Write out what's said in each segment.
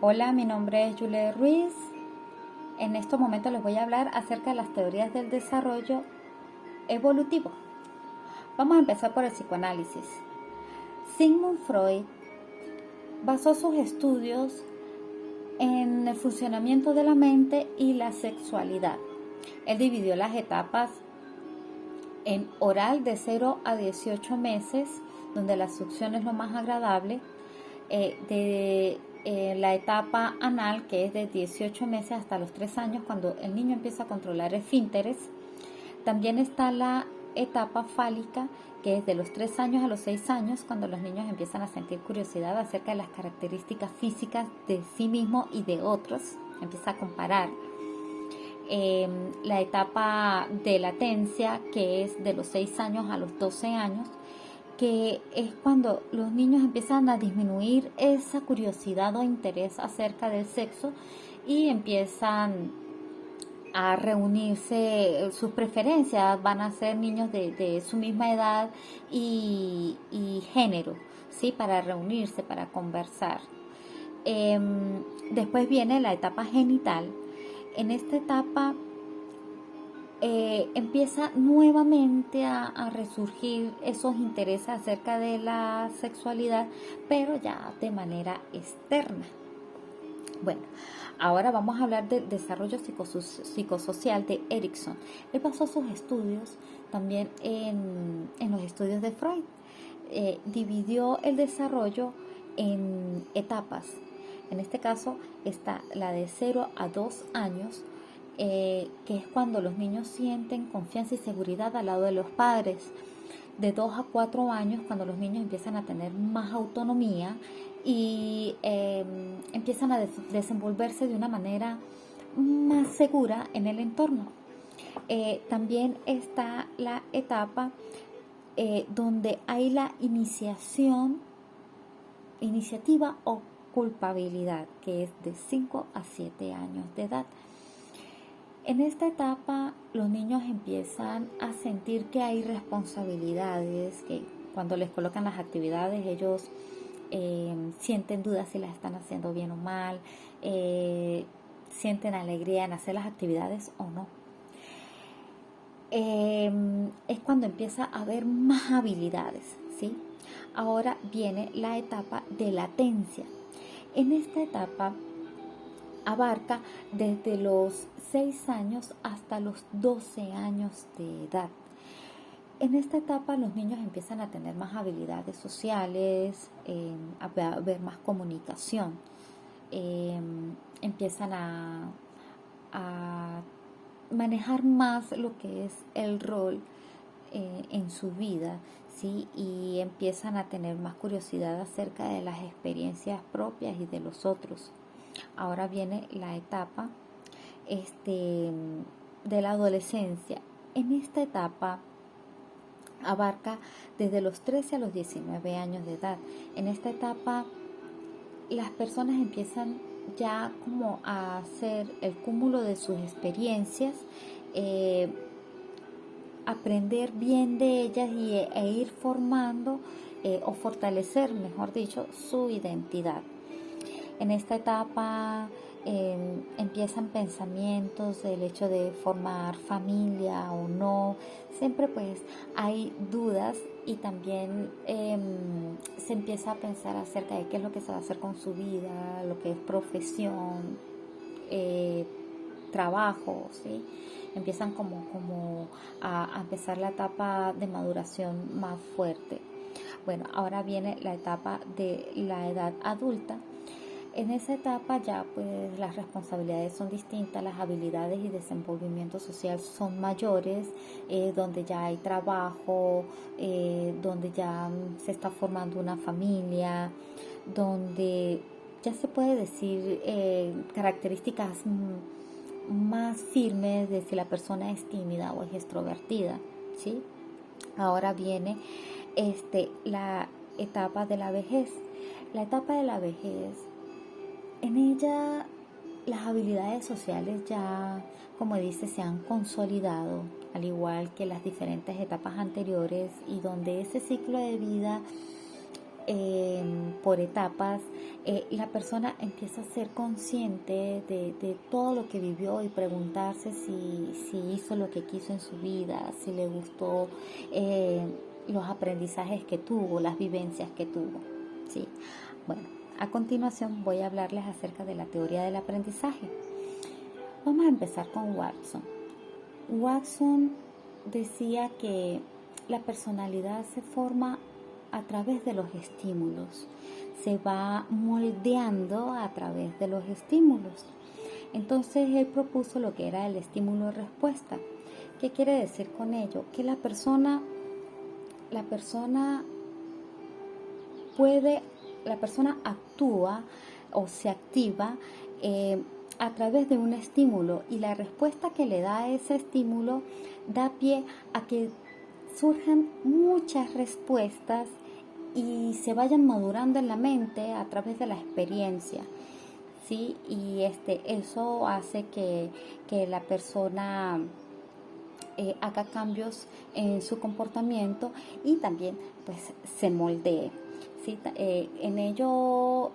Hola, mi nombre es Julie Ruiz. En estos momentos les voy a hablar acerca de las teorías del desarrollo evolutivo. Vamos a empezar por el psicoanálisis. Sigmund Freud basó sus estudios en el funcionamiento de la mente y la sexualidad. Él dividió las etapas en oral de 0 a 18 meses, donde la succión es lo más agradable, la etapa anal, que es de 18 meses hasta los 3 años, cuando el niño empieza a controlar esfínteres. También está la etapa fálica, que es de los 3 años a los 6 años, cuando los niños empiezan a sentir curiosidad acerca de las características físicas de sí mismo y de otros, empieza a comparar. La etapa de latencia, que es de los 6 años a los 12 años, que es cuando los niños empiezan a disminuir esa curiosidad o interés acerca del sexo y empiezan a reunirse, sus preferencias van a ser niños de su misma edad y género, ¿sí? Para reunirse, para conversar. Después viene la etapa genital. En esta etapa empieza nuevamente a resurgir esos intereses acerca de la sexualidad, pero ya de manera externa. Bueno, ahora vamos a hablar del desarrollo psicosocial de Erikson. Él basó sus estudios también en los estudios de Freud. Dividió el desarrollo en etapas. En este caso está la de 0 a 2 años, que es cuando los niños sienten confianza y seguridad al lado de los padres. De 2 a 4 años, cuando los niños empiezan a tener más autonomía y empiezan a desenvolverse de una manera más segura en el entorno. También está la etapa donde hay la iniciativa o culpabilidad, que es de 5 a 7 años de edad. En esta etapa los niños empiezan a sentir que hay responsabilidades, que cuando les colocan las actividades ellos sienten dudas si las están haciendo bien o mal, sienten alegría en hacer las actividades o no. Es cuando empieza a haber más habilidades, ¿sí? Ahora viene la etapa de latencia. En esta etapa abarca desde los 6 años hasta los 12 años de edad. En esta etapa los niños empiezan a tener más habilidades sociales, a ver más comunicación, empiezan a manejar más lo que es el rol en su vida, ¿sí? Y empiezan a tener más curiosidad acerca de las experiencias propias y de los otros. Ahora viene la etapa de la adolescencia. En esta etapa abarca desde los 13 a los 19 años de edad. En esta etapa las personas empiezan ya como a hacer el cúmulo de sus experiencias, aprender bien de ellas e ir formando o fortalecer, mejor dicho, su identidad. En esta etapa empiezan pensamientos del hecho de formar familia o no. Siempre pues hay dudas y también se empieza a pensar acerca de qué es lo que se va a hacer con su vida, lo que es profesión, trabajo, ¿sí? Empiezan como a empezar la etapa de maduración más fuerte. Bueno, ahora viene la etapa de la edad adulta. En esa etapa ya pues las responsabilidades son distintas, las habilidades y desenvolvimiento social son mayores, donde ya hay trabajo, donde ya se está formando una familia, donde ya se puede decir características más firmes de si la persona es tímida o es extrovertida, ¿sí? Ahora viene la etapa de la vejez. La etapa de la vejez, en ella las habilidades sociales ya, como dice, se han consolidado, al igual que las diferentes etapas anteriores, y donde ese ciclo de vida por etapas, la persona empieza a ser consciente de todo lo que vivió y preguntarse si hizo lo que quiso en su vida, si le gustó los aprendizajes que tuvo, las vivencias que tuvo. ¿Sí? Bueno, a continuación voy a hablarles acerca de la teoría del aprendizaje. Vamos a empezar con Watson. Watson decía que la personalidad se forma a través de los estímulos, se va moldeando a través de los estímulos. Entonces él propuso lo que era el estímulo-respuesta. ¿Qué quiere decir con ello? Que la persona actúa o se activa a través de un estímulo, y la respuesta que le da ese estímulo da pie a que surjan muchas respuestas y se vayan madurando en la mente a través de la experiencia, ¿sí? Y eso hace que la persona haga cambios en su comportamiento y también pues se moldee, ¿sí? En ello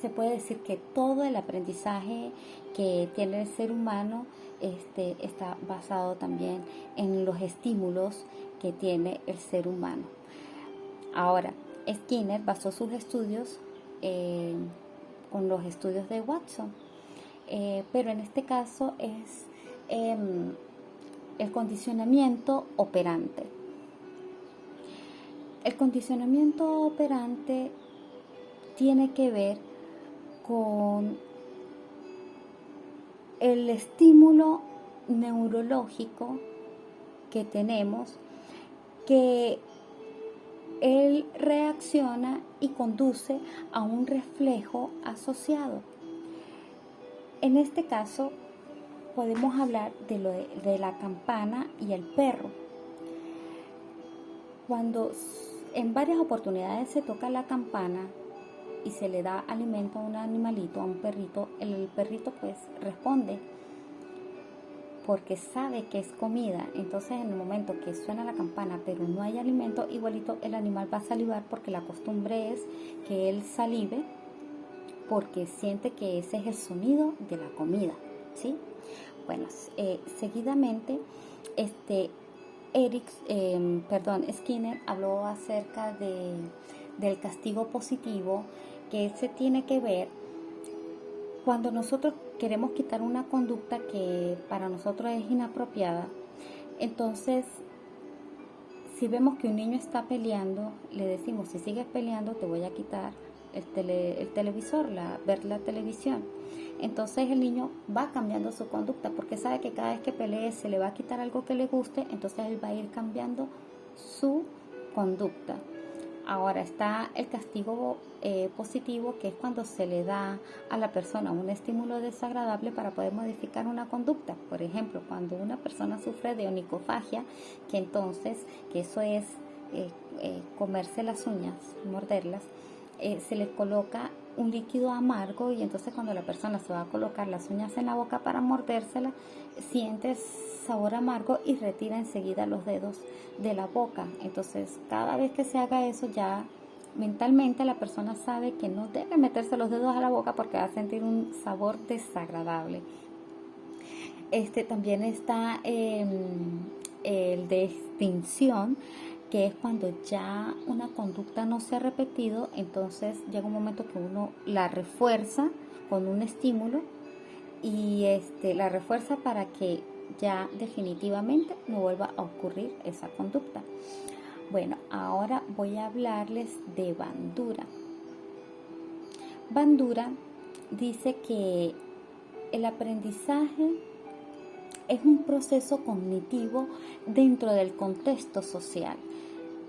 se puede decir que todo el aprendizaje que tiene el ser humano está basado también en los estímulos que tiene el ser humano. Ahora, Skinner basó sus estudios con los estudios de Watson, pero en este caso es el condicionamiento operante. El condicionamiento operante tiene que ver con el estímulo neurológico que tenemos, que él reacciona y conduce a un reflejo asociado. En este caso podemos hablar de la campana y el perro. Cuando en varias oportunidades se toca la campana y se le da alimento a un animalito, a un perrito, el perrito pues responde porque sabe que es comida. Entonces en el momento que suena la campana pero no hay alimento, igualito el animal va a salivar, porque la costumbre es que él salive porque siente que ese es el sonido de la comida, ¿sí? Bueno, seguidamente Skinner habló acerca del castigo positivo, que se tiene que ver cuando nosotros queremos quitar una conducta que para nosotros es inapropiada. Entonces, si vemos que un niño está peleando, le decimos: si sigues peleando te voy a quitar el televisor, ver la televisión. Entonces el niño va cambiando su conducta porque sabe que cada vez que pelee se le va a quitar algo que le guste, entonces él va a ir cambiando su conducta. Ahora está el castigo positivo, que es cuando se le da a la persona un estímulo desagradable para poder modificar una conducta. Por ejemplo, cuando una persona sufre de onicofagia, que eso es comerse las uñas, morderlas, se le coloca un líquido amargo, y entonces cuando la persona se va a colocar las uñas en la boca para mordérsela, siente sabor amargo y retira enseguida los dedos de la boca. Entonces cada vez que se haga eso, ya mentalmente la persona sabe que no debe meterse los dedos a la boca porque va a sentir un sabor desagradable. También está el de extinción, que es cuando ya una conducta no se ha repetido. Entonces llega un momento que uno la refuerza con un estímulo y la refuerza para que ya definitivamente no vuelva a ocurrir esa conducta. Bueno, ahora voy a hablarles de Bandura. Bandura dice que el aprendizaje es un proceso cognitivo dentro del contexto social.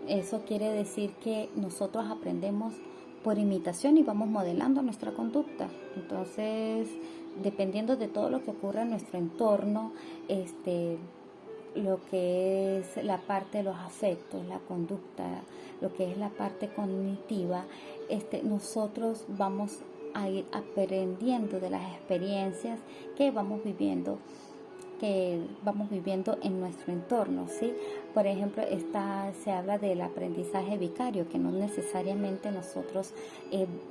Eso quiere decir que nosotros aprendemos por imitación y vamos modelando nuestra conducta. Entonces, dependiendo de todo lo que ocurra en nuestro entorno, lo que es la parte de los afectos, la conducta, lo que es la parte cognitiva, nosotros vamos a ir aprendiendo de las experiencias que vamos viviendo que vamos viviendo en nuestro entorno, ¿sí? Por ejemplo, se habla del aprendizaje vicario, que no necesariamente nosotros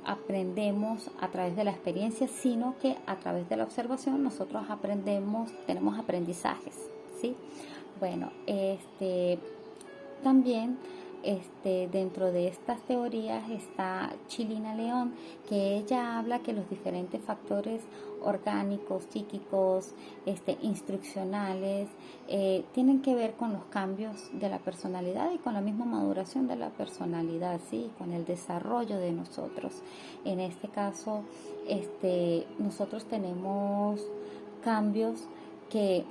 aprendemos a través de la experiencia, sino que a través de la observación nosotros tenemos aprendizajes, ¿sí? Bueno, también dentro de estas teorías está Chilina León, que ella habla que los diferentes factores orgánicos, psíquicos, instruccionales, tienen que ver con los cambios de la personalidad y con la misma maduración de la personalidad, ¿sí? Con el desarrollo de nosotros. En este caso, nosotros tenemos cambios que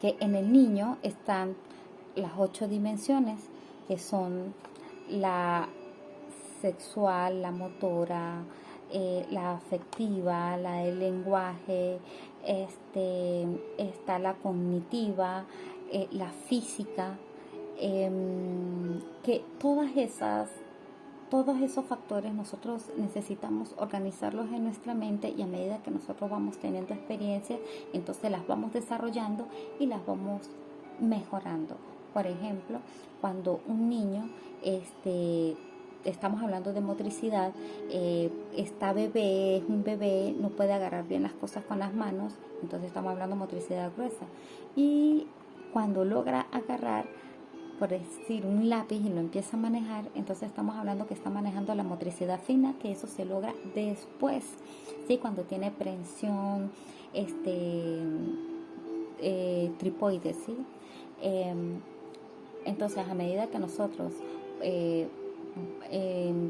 en el niño están las 8 dimensiones, que son la sexual, la motora, la afectiva, la del lenguaje, está la cognitiva, la física, que todos esos factores nosotros necesitamos organizarlos en nuestra mente, y a medida que nosotros vamos teniendo experiencias, entonces las vamos desarrollando y las vamos mejorando. Por ejemplo, cuando un niño, estamos hablando de motricidad, está bebé, es un bebé, no puede agarrar bien las cosas con las manos, entonces estamos hablando de motricidad gruesa. Y cuando logra agarrar, por decir, un lápiz y lo empieza a manejar, entonces estamos hablando que está manejando la motricidad fina, que eso se logra después, ¿sí? Cuando tiene prensión, tripoides, ¿sí? Entonces, a medida que nosotros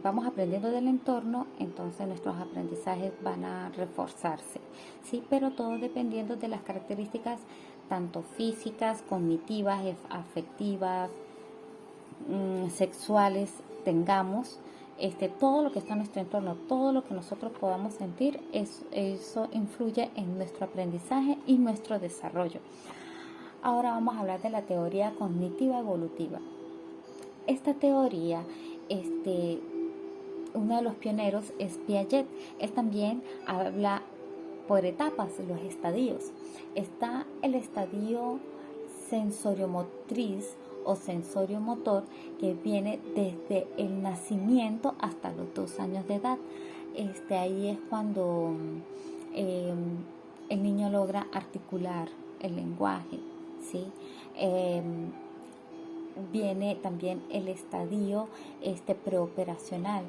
vamos aprendiendo del entorno, entonces nuestros aprendizajes van a reforzarse, ¿sí? Pero todo dependiendo de las características tanto físicas, cognitivas, afectivas, sexuales tengamos. Todo lo que está en nuestro entorno, todo lo que nosotros podamos sentir, eso influye en nuestro aprendizaje y nuestro desarrollo. Ahora vamos a hablar de la teoría cognitiva evolutiva. Esta teoría, uno de los pioneros es Piaget. Él también habla por etapas, los estadios. Está el estadio sensoriomotriz o sensoriomotor, que viene desde el nacimiento hasta los 2 años de edad. Ahí es cuando el niño logra articular el lenguaje, ¿sí? Viene también el estadio preoperacional,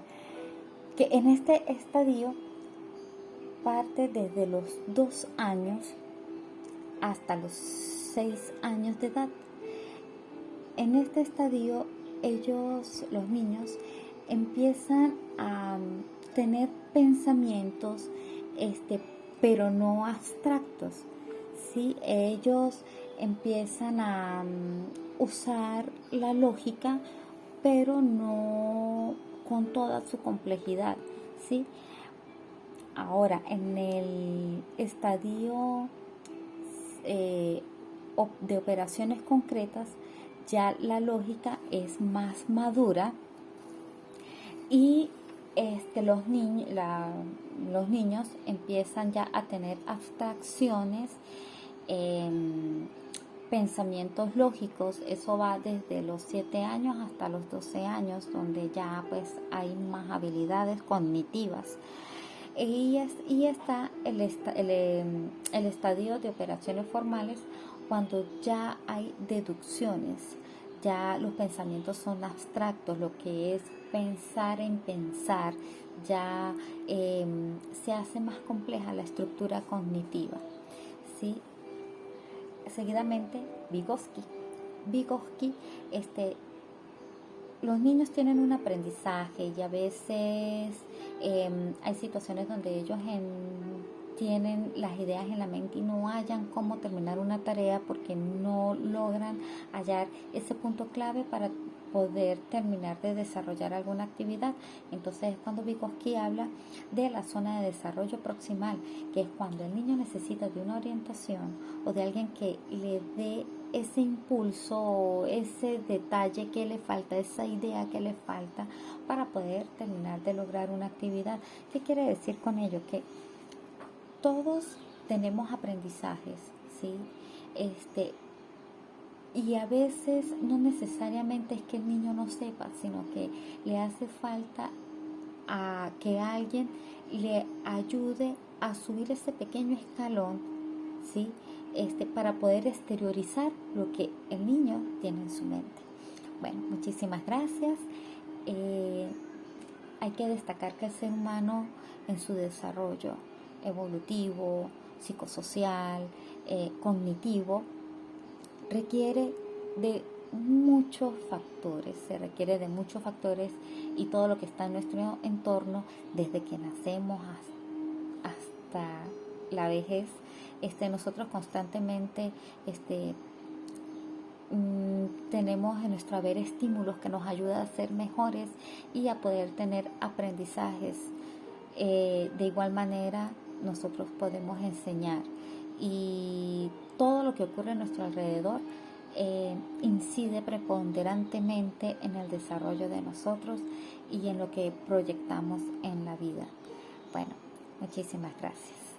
que en este estadio parte desde los 2 años hasta los 6 años de edad. En este estadio los niños, empiezan a tener pensamientos, pero no abstractos, ¿sí? Ellos empiezan a usar la lógica, pero no con toda su complejidad, ¿sí? Ahora, en el estadio de operaciones concretas, ya la lógica es más madura, y los niños empiezan ya a tener abstracciones, pensamientos lógicos. Eso va desde los 7 años hasta los 12 años, donde ya pues hay más habilidades cognitivas. Y está el estadio de operaciones formales, cuando ya hay deducciones, ya los pensamientos son abstractos, lo que es pensar en pensar, ya se hace más compleja la estructura cognitiva, ¿sí? Seguidamente, Vygotsky, los niños tienen un aprendizaje, y a veces hay situaciones donde ellos tienen las ideas en la mente y no hallan cómo terminar una tarea, porque no logran hallar ese punto clave para poder terminar de desarrollar alguna actividad. Entonces es cuando Vygotsky habla de la zona de desarrollo proximal, que es cuando el niño necesita de una orientación o de alguien que le dé ese impulso, ese detalle que le falta, esa idea que le falta para poder terminar de lograr una actividad. ¿Qué quiere decir con ello? Que todos tenemos aprendizajes, ¿sí? Este, y a veces no necesariamente es que el niño no sepa, sino que le hace falta a que alguien le ayude a subir ese pequeño escalón, ¿sí? Para poder exteriorizar lo que el niño tiene en su mente. Bueno, muchísimas gracias. Eh, Hay que destacar que el ser humano en su desarrollo evolutivo, psicosocial, cognitivo, requiere de se requiere de muchos factores y todo lo que está en nuestro entorno, desde que nacemos hasta la vejez, nosotros constantemente tenemos en nuestro haber estímulos que nos ayudan a ser mejores y a poder tener aprendizajes. De igual manera, nosotros podemos enseñar y todo lo que ocurre a nuestro alrededor incide preponderantemente en el desarrollo de nosotros y en lo que proyectamos en la vida. Bueno, muchísimas gracias.